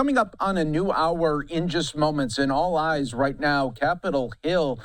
Coming up on a new hour in just moments, and all eyes right now, Capitol Hill,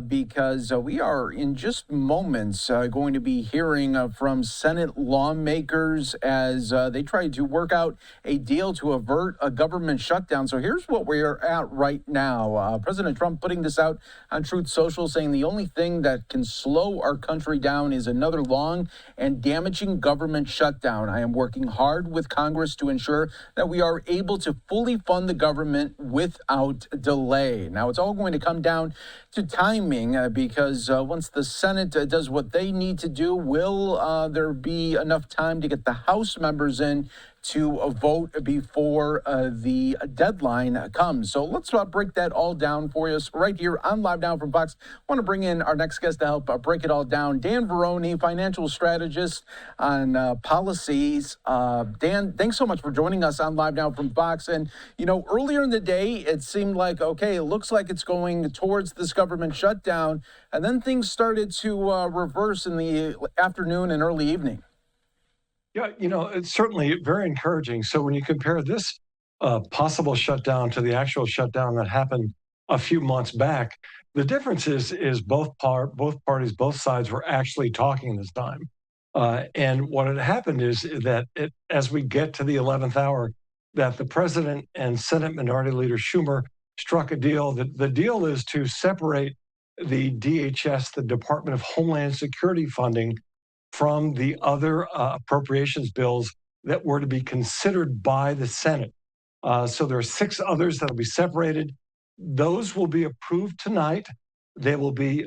because we are in just moments going to be hearing from Senate lawmakers as they try to work out a deal to avert a government shutdown. So here's what we're at right now. President Trump putting this out on Truth Social, saying the only thing that can slow our country down is another long and damaging government shutdown. I am working hard with Congress to ensure that we are able to fully fund the government without delay. Now, it's all going to come down to timing because once the Senate does what they need to do, will there be enough time to get the House members in to vote before the deadline comes? So let's break that all down for us right here on Live Now from Fox. I want to bring in our next guest to help break it all down. Dan Varroney, financial strategist on policies. Dan, thanks so much for joining us on Live Now from Fox. And, you know, earlier in the day, it seemed like, okay, it looks like it's going towards this government shutdown. And then things started to reverse in the afternoon and early evening. Yeah, it's certainly very encouraging. So when you compare this possible shutdown to the actual shutdown that happened a few months back, the difference is both parties, both sides were actually talking this time. And what had happened is that as we get to the 11th hour, that the president and Senate Minority Leader Schumer struck a deal. The deal is to separate the DHS, the Department of Homeland Security funding, from the other appropriations bills that were to be considered by the Senate. So there are 6 others that will be separated. Those will be approved tonight. They will be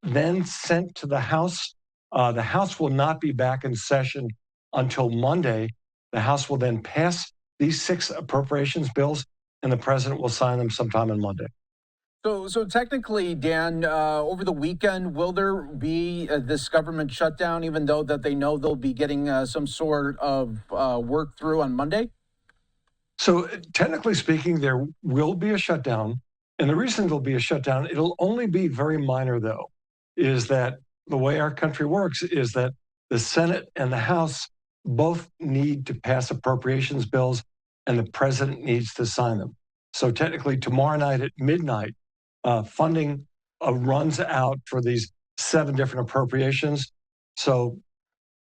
then sent to the House. The House will not be back in session until Monday. The House will then pass these 6 appropriations bills, and the president will sign them sometime on Monday. So technically, Dan, over the weekend, will there be this government shutdown, even though that they know they'll be getting some sort of work through on Monday? So technically speaking, there will be a shutdown. And the reason there'll be a shutdown, it'll only be very minor, though, is that the way our country works is that the Senate and the House both need to pass appropriations bills, and the president needs to sign them. So technically, tomorrow night at midnight, funding runs out for these 7 different appropriations. So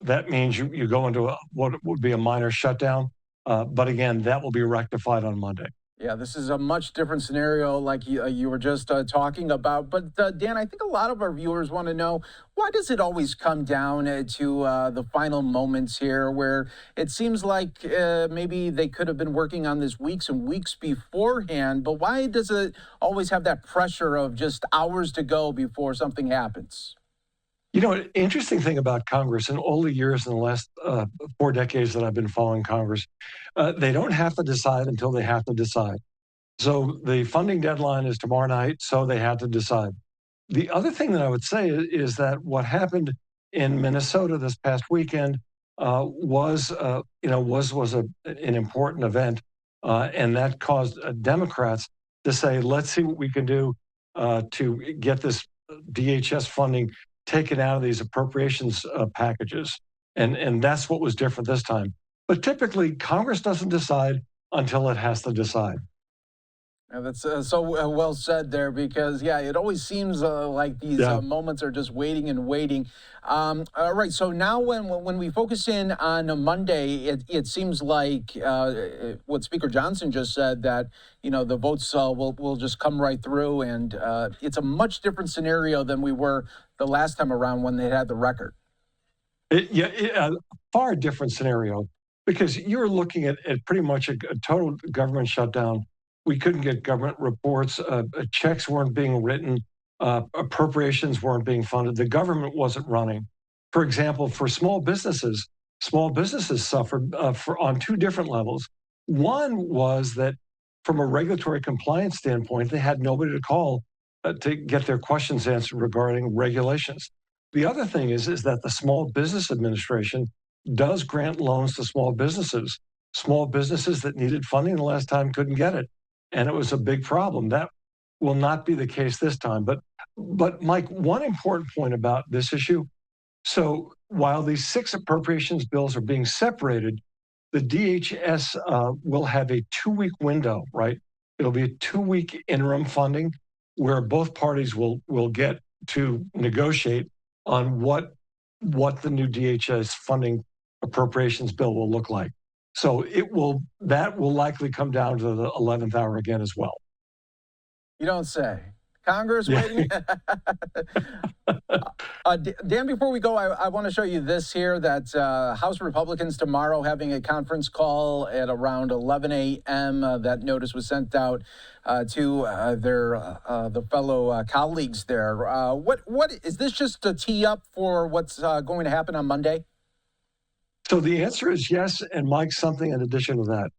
that means you go into what would be a minor shutdown. But again, that will be rectified on Monday. Yeah, this is a much different scenario like you were just talking about. But Dan, I think a lot of our viewers want to know, why does it always come down to the final moments here where it seems like maybe they could have been working on this weeks and weeks beforehand, but why does it always have that pressure of just hours to go before something happens? An interesting thing about Congress in all the years in the last 4 decades that I've been following Congress, they don't have to decide until they have to decide. So the funding deadline is tomorrow night, so they had to decide. The other thing that I would say is that what happened in Minnesota this past weekend was an important event, and that caused Democrats to say, let's see what we can do to get this DHS funding taken out of these appropriations packages. And that's what was different this time. But typically, Congress doesn't decide until it has to decide. Yeah, that's so well said there because, yeah, it always seems like these moments are just waiting and waiting. All right, so now when we focus in on Monday, it seems like what Speaker Johnson just said, that, the votes will just come right through, and it's a much different scenario than we were the last time around when they had the record. A far different scenario, because you're looking at pretty much a total government shutdown. We couldn't get government reports. Checks weren't being written. Appropriations weren't being funded. The government wasn't running. For example, for small businesses suffered on 2 different levels. One was that from a regulatory compliance standpoint, they had nobody to call to get their questions answered regarding regulations. The other thing is that the Small Business Administration does grant loans to small businesses. Small businesses that needed funding the last time couldn't get it. And it was a big problem. That will not be the case this time. But Mike, one important point about this issue. So while these 6 appropriations bills are being separated, the DHS will have a 2-week window, right? It'll be a 2-week interim funding where both parties will get to negotiate on what the new DHS funding appropriations bill will look like. So that will likely come down to the 11th hour again as well. You don't say. Congress Yeah. waiting. Dan, before we go, I want to show you this here, that House Republicans tomorrow having a conference call at around 11 a.m. That notice was sent out to the fellow colleagues there. What is this, just a tee up for what's going to happen on Monday? So the answer is yes, and Mike, something in addition to that.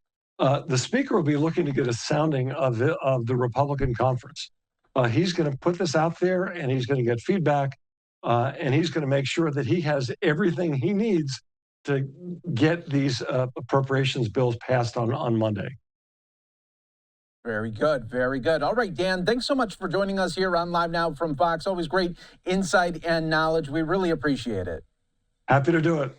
The Speaker will be looking to get a sounding of the Republican conference. He's going to put this out there, and he's going to get feedback, and he's going to make sure that he has everything he needs to get these appropriations bills passed on Monday. Very good. Very good. All right, Dan, thanks so much for joining us here on Live Now from Fox. Always great insight and knowledge. We really appreciate it. Happy to do it.